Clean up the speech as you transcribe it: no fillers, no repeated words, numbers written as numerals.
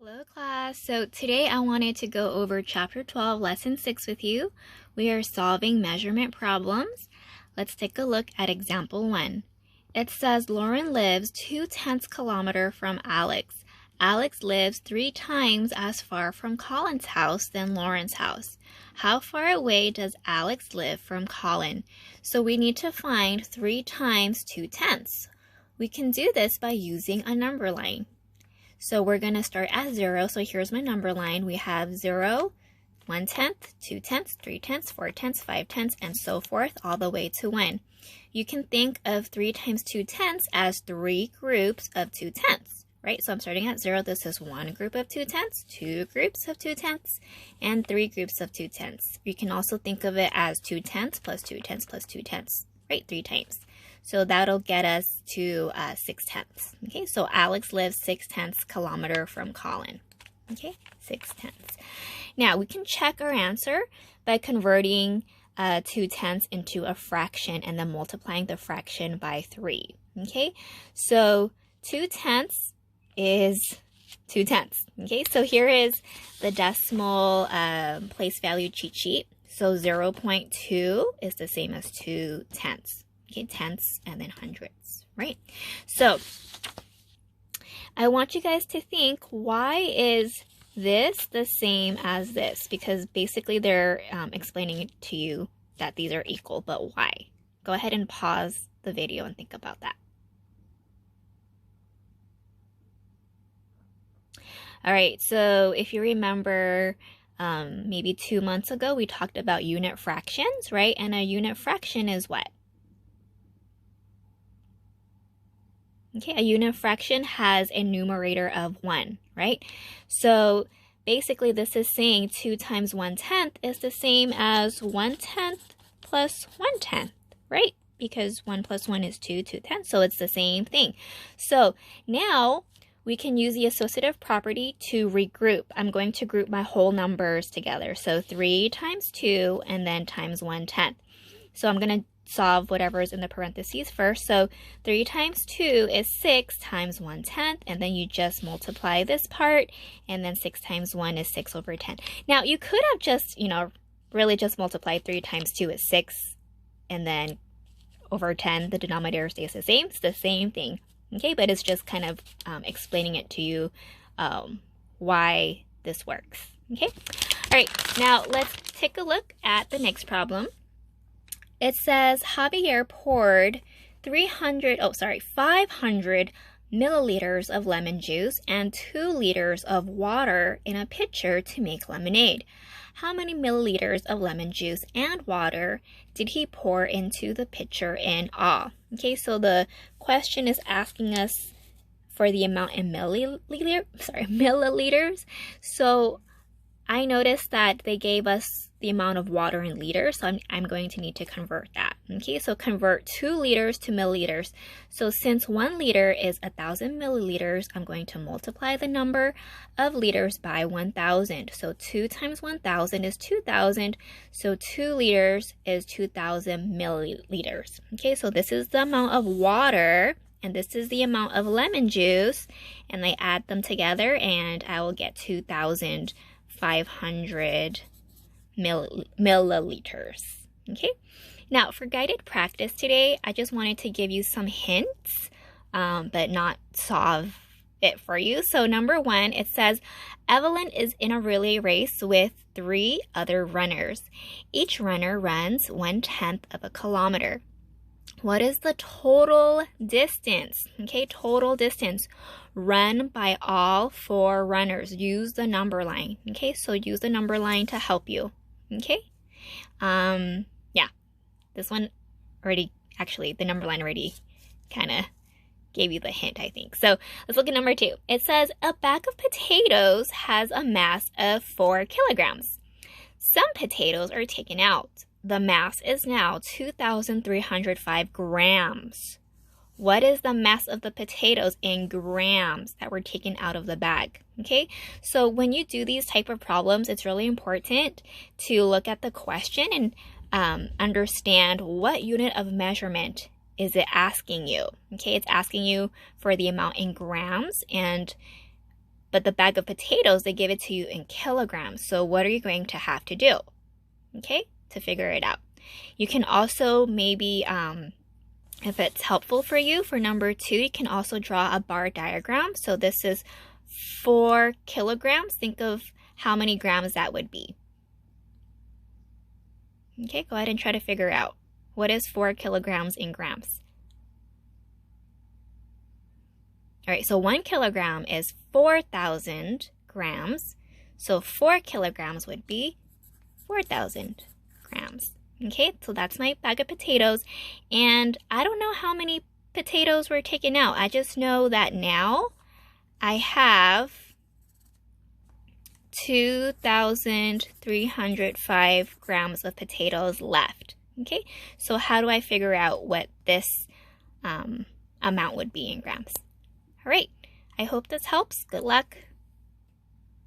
Hello class, so today I wanted to go over chapter 12 lesson 6 with you. We are solving measurement problems. Let's take a look at example 1. It says Lauren lives 2/10 kilometer from Alex. Alex lives 3 times as far from Colin's house than Lauren's house. How far away does Alex live from Colin? So we need to find 3 times 2/10. We can do this by using a number line. So we're going to start at 0. So here's my number line. We have 0, 1/10, 2/10, 3/10, 4/10, 5/10, and so forth all the way to 1. You can think of 3 times 2/10 as 3 groups of 2/10, right? So I'm starting at 0. This is 1 group of 2/10, 2 groups of 2/10, and 3 groups of 2/10. You can also think of it as 2/10 plus 2/10 plus 2/10, right? 3 times. So that'll get us to 6/10. Okay, so Alex lives 6/10 kilometer from Colin. Okay, 6/10. Now we can check our answer by converting 2/10 into a fraction and then multiplying the fraction by 3. Okay, so 2/10 is 2/10. Okay, so here is the decimal place value cheat sheet. So 0.2 is the same as 2/10. Okay, tenths and then hundreds, right? So I want you guys to think, why is this the same as this? Because basically they're explaining to you that these are equal, but why? Go ahead and pause the video and think about that. All right, so if you remember, maybe 2 months ago, we talked about unit fractions, right? And a unit fraction is what? Okay, a unit fraction has a numerator of 1, right? So basically this is saying 2 times 1/10 is the same as 1/10 plus 1/10, right? Because 1 plus 1 is 2, 2/10, so it's the same thing. So now we can use the associative property to regroup. I'm going to group my whole numbers together. So 3 times 2 and then times 1/10. So I'm going to solve whatever is in the parentheses first. So 3 times 2 is 6 times 1/10, and then you just multiply this part, and then 6 times 1 is 6 over 10. Now you could have just, really just multiplied 3 times 2 is 6, and then over 10, the denominator stays the same. It's the same thing, okay? But it's just kind of explaining it to you why this works, okay? All right, now let's take a look at the next problem. It says Javier poured 500 milliliters of lemon juice and 2 liters of water in a pitcher to make lemonade. How many milliliters of lemon juice and water did he pour into the pitcher in all? Okay, so the question is asking us for the amount in milliliters. So I noticed that they gave us the amount of water in liters, so I'm going to need to convert that. Okay, so convert 2 liters to milliliters. So since 1 liter is 1,000 milliliters, I'm going to multiply the number of liters by 1,000. So 2 times 1,000 is 2,000. So 2 liters is 2,000 milliliters. Okay, so this is the amount of water, and this is the amount of lemon juice, and I add them together, and I will get 2,500 milliliters. Okay, now for guided practice today, I just wanted to give you some hints, but not solve it for you. So number 1, it says Evelyn is in a relay race with 3 other runners. Each runner runs 1/10 of a kilometer. What is the total distance? Okay, total distance run by all 4 runners. Use the number line. Okay, so use the number line to help you. Okay, yeah, this one already, actually, the number line already kind of gave you the hint, I think. So let's look at number 2. It says a bag of potatoes has a mass of 4 kilograms. Some potatoes are taken out. The mass is now 2,305 grams. What is the mass of the potatoes in grams that were taken out of the bag? Okay, so when you do these type of problems, it's really important to look at the question and understand what unit of measurement is it asking you. Okay, it's asking you for the amount in grams, But the bag of potatoes, they give it to you in kilograms. So what are you going to have to do, okay, to figure it out? You can also maybe, if it's helpful for you, for number 2, you can also draw a bar diagram. So this is 4 kilograms. Think of how many grams that would be. Okay, go ahead and try to figure out what is 4 kilograms in grams. All right, so 1 kilogram is 4,000 grams. So 4 kilograms would be 4,000 grams. Okay, so that's my bag of potatoes. And I don't know how many potatoes were taken out. I just know that now I have 2,305 grams of potatoes left. Okay, so how do I figure out what this amount would be in grams? All right, I hope this helps. Good luck.